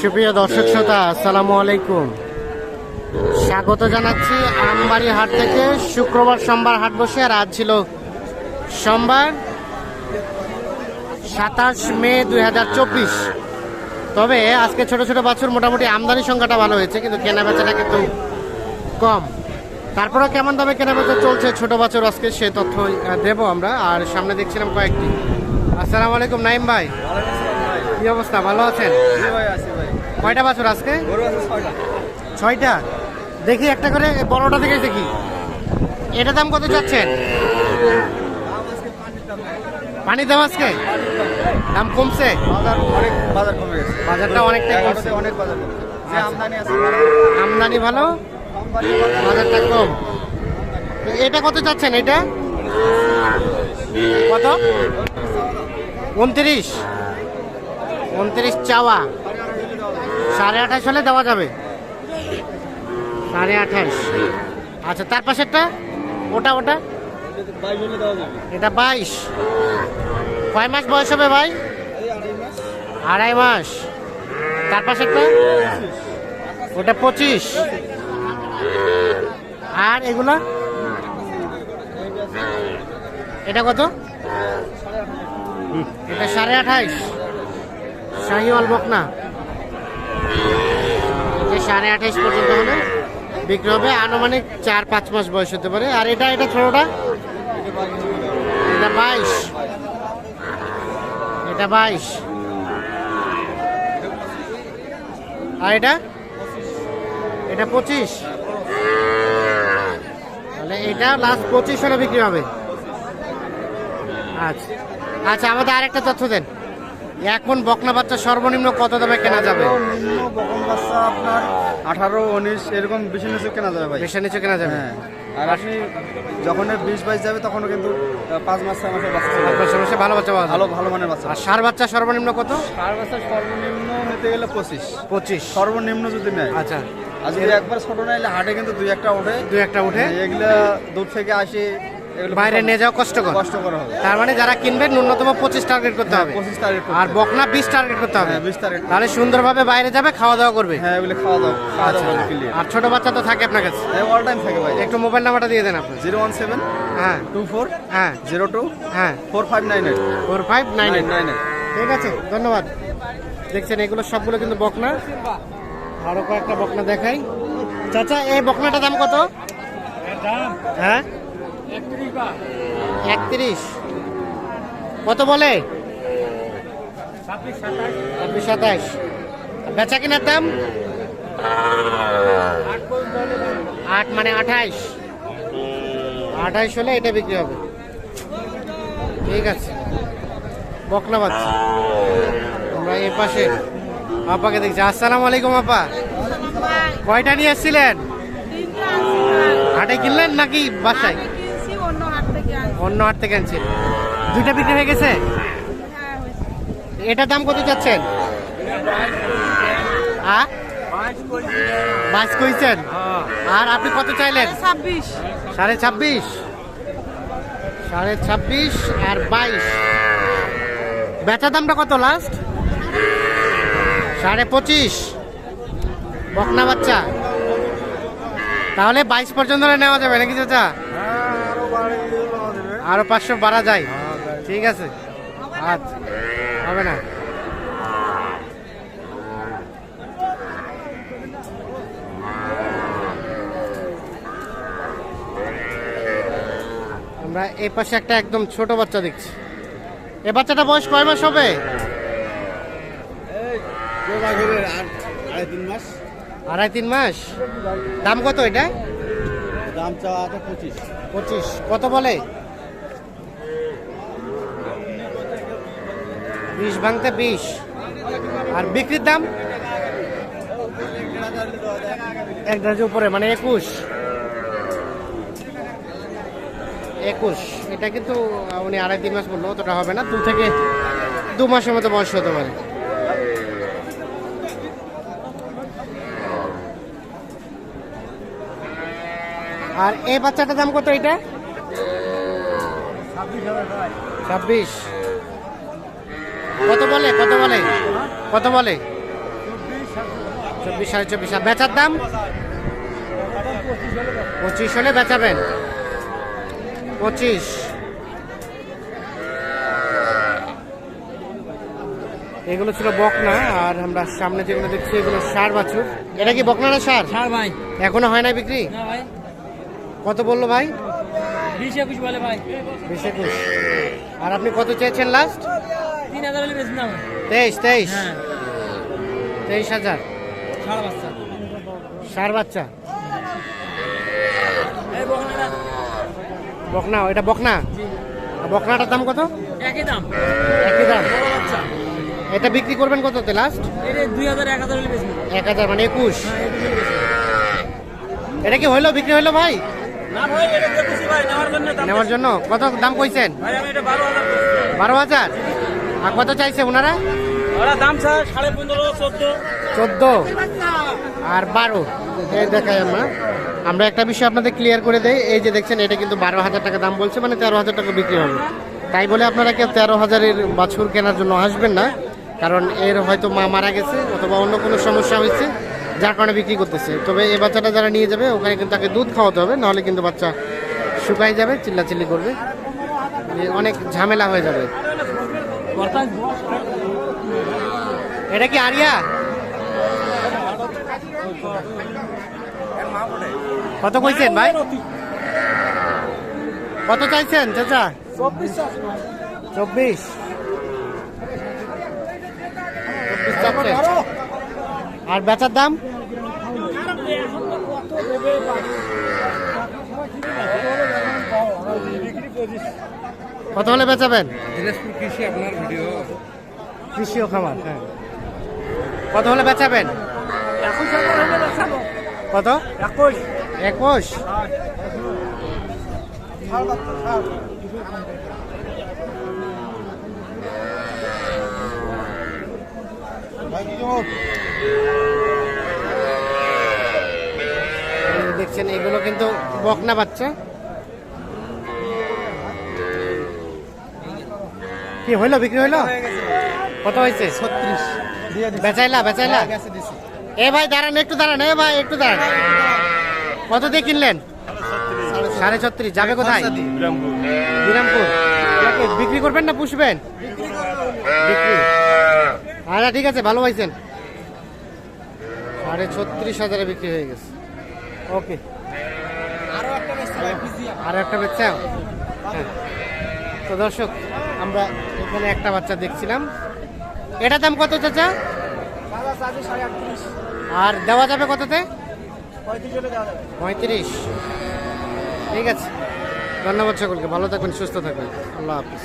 সুপ্রিয় দর্শক শ্রোতা, আসসালামু আলাইকুম। স্বাগত জানাচ্ছি আমবাড়ি হাট থেকে। শুক্রবার সোমবার হাট বসে, আর আজ ছিল সোমবার 27 মে 2024। তবে আজকে ছোট ছোট বাছুর মোটামুটি আমদানি সংখ্যাটা ভালো হয়েছে, কিন্তু কেনা বেচাটা কিন্তু কম। তারপরেও কেমন দামে কেনা বেচা চলছে ছোট বাছুর, আজকে সে তথ্য দেব আমরা। আর সামনে দেখছিলাম কয়েকটি। আসসালামু আলাইকুম নাইম ভাই, কি অবস্থা, ভালো আছেন? কয়টা বাছুর আজকে? 6টা। দেখি একটা করে, বড়টা থেকে দেখি। এটা দাম কত যাচ্ছেন? পানির দাম আজকে দাম কমছে, বাজারটা অনেকটাই কমছে। আমদানি ভালো, বাজারটা কম। এটা কত চাচ্ছেন? এটা কত? 29 চাওয়া। 28.5 হলে দেওয়া যাবে। 28.5। আচ্ছা, তার পাশেরটা ওটা এটা 22। কয় মাস বয়স হবে ভাই? 2.5 মাস। তার পাশেরটা ওটা 25। আর এগুলা এটা কত? এটা 28.5। শাহিওয়াল বকনা, 28.5 পর্যন্ত হলে বিক্রি হবে। আনুমানিক 4-5 মাস বয়স হতে পারে। আর এটা ছোটটা, এটা 22। এটা 22। আর এটা 25। তাহলে এটা লাস্ট 25 হলে বিক্রি হবে। আচ্ছা আচ্ছা, আমাদের আরেকটা তথ্য দেন। এখন বকনা বাচ্চা সর্বনিম্ন কত দামে কেনা যাবে? নিম্ন বকনা বাচ্চা আপনার 18-19 এরকম বেশি নিচে কেনা যাবে ভাই। বেশি নিচে কেনা যাবে। হ্যাঁ, আর আপনি যখন 20-22 যাবে তখনও কিন্তু 5 মাস 6 মাসের বাচ্চা চলে আপনার সমস্যা ভালো বাচ্চা পাওয়া যাবে। ভালো মানের বাচ্চা। আর ষাঁড় বাচ্চা সর্বনিম্ন কত? ষাঁড় বাচ্চা সর্বনিম্ন নিতে গেলে 25 সর্বনিম্ন যদি নেয়। আচ্ছা, আর যদি একবার ছোট নাইলে হাটে কিন্তু 2-1টা ওঠে। এগুলা দূর থেকে আসে, বাইরে নিয়ে যাওয়া কষ্টকর হবে। তার মানে যারা কিনবেন ন্যূনতম 25 টার্গেট করতে হবে। 25 টার্গেট আর বকনা 20 টার্গেট করতে হবে। 20 টার্গেট। তাহলে সুন্দরভাবে বাইরে যাবে, খাওয়া দাওয়া করবে। হ্যাঁ, এগুলো খাওয়া দাওয়া ক্লিয়ার। আর ছোট বাচ্চা তো থাকে আপনার কাছে? হ্যাঁ, অল টাইম থাকে ভাই। একটু মোবাইল নাম্বারটা দিয়ে দেন আপনি। 017 হ্যাঁ 24 হ্যাঁ 02 হ্যাঁ 4598 4598। ঠিক আছে, ধন্যবাদ। দেখছেন এগুলো সবগুলো কিন্তু বকনা। আরো কয়েকটা বকনা দেখাই। চাচা, এই বকনাটার দাম কত? হ্যাঁ 31। কত বলে? 26-27। বেচা কিনার দাম 8, মানে 28 হলে এটা বিক্রি হবে। ঠিক আছে, বকনা বাচ্চা। আমরা এই পাশে আপাকে দেখছি। আসসালামু আলাইকুম আপা, কয়টা নিয়ে এসেছিলেন? হাটে কিনলেন নাকি বাসায়? অন্য হাট থেকে আনছি। 2টা বিক্রি হয়ে গেছে। এটার দাম কত চাচ্ছেন? 22 কইছেন। আর আপনি কত চাইলেন? 26.5। 26.5 আর 22। বেচা দামটা কত লাস্ট? 25.5। বকনা বাচ্চা। তাহলে 22 পর্যন্ত নেওয়া যাবে নাকি চাচা? আরো 500 বাড়া যায়। ঠিক আছে, আচ্ছা, হবে না। আমরা এই পাশে একটা একদম ছোট বাচ্চা দেখছি। এ বাচ্চাটা বয়স কয় মাস হবে? 2.5-3 মাস। দাম কত এটা? দাম চাওয়া 25। কত বলে? 20 ভাঙতে 20। আর বিক্রির দাম 1.5 উপরে, মানে 21। এটা কিন্তু উনি 2.5-3 মাস বললো, অতটা হবে না। 2 থেকে 2 মাসের মতো বয়স হতে পারে। আর এই বাচ্চাটার দাম কত? এটা 26। কত বলে 24 24.5 আর বেচার দাম 25 হলে বেচাবেন 25। এগুলো ছিল বকনা, আর আমরা সামনে যেগুলো দেখছি এগুলো ষাঁড় বাছুর। এটা কি বকনা না ষাঁড়? ভাই এখনো হয় নাই বিক্রি? না ভাই কত বললো ভাই? 20-21 বলে ভাই 20-21। আর আপনি কত চেয়েছেন লাস্ট? 3000 হলে বেশি না 23 হ্যাঁ 23,000। সারা বাচ্চা ষাঁড় বাচ্চা এই বকনাটা বকনা, এটা বকনা। জি আর বকনাটার দাম কত? একই দাম একই দাম। বড় বাচ্চা এটা বিক্রি করবেন কততে লাস্ট? এটা 2000-1000 হলে বেশি 1000 মানে 21। হ্যাঁ এটা হলে বেশি এটা কি হইলো, বিক্রি হইলো ভাই? না ভাই এটা দেখতেছি ভাই নেওয়ার জন্য দাম নেওয়ার জন্য কত দাম কইছেন? ভাই আমি এটা 12000 বলছি 12,000। আর কত চাইছে ওনারা? ওরা দাম স্যার 15.5 14 আর 12। এই দেখাই আমরা একটা বিষয় আপনাদের ক্লিয়ার করে দেই। এই যে দেখছেন এটা কিন্তু 12,000 টাকা দাম বলছে, মানে 13,000 টাকা বিক্রি হবে। তাই বলে আপনারা কেউ 13,000-এর বাছুর কেনার জন্য আসবেন না, কারণ এর হয়তো মা মারা গেছে অথবা অন্য কোনো সমস্যা হয়েছে যার কারণে বিক্রি করতেছে। তবে এই বাচ্চাটা যারা নিয়ে যাবে ওখানে কিন্তু তাকে দুধ খাওয়াতে হবে, নাহলে কিন্তু বাচ্চা শুকাই যাবে, চিল্লাচিল্লি করবে, অনেক ঝামেলা হয়ে যাবে। এটা কি আরিয়া? কত কইছেন ভাই? কত চাইছেন চাচা? 24 চাচ্ছেন। আর বেচার দাম? কত হলে বেচাবেন? কৃষি ও খামার, হ্যাঁ। কত হলে বেচাবেন? কত? 21। দেখছেন এগুলো কিন্তু বকনা বাচ্চা। কি হইলো, বিক্রি হইলো? কত হয়েছে? 36। বেচাইলা? এ ভাই দাঁড়ান, একটু দাঁড়ান, এ ভাই একটু দাঁড়ান। কত দিয়ে কিনলেন? 36.5। যাবে কোথায়? বিরামপুর। এটাকে বিক্রি করবেন না পুষবেন? বিক্রি। আচ্ছা ঠিক আছে, ভালো পাইছেন। 36,000 বিক্রি হয়ে গেছে। ওকে, আরো একটা বাচ্চা। হ্যাঁ। তো দর্শক, আমরা এখানে একটা বাচ্চা দেখছিলাম। এটার দাম কত চাচা? আর দেওয়া যাবে কততে? 35। ঠিক আছে, ধন্যবাদ সকলকে, ভালো থাকবেন, সুস্থ থাকবেন, আল্লাহ হাফিজ।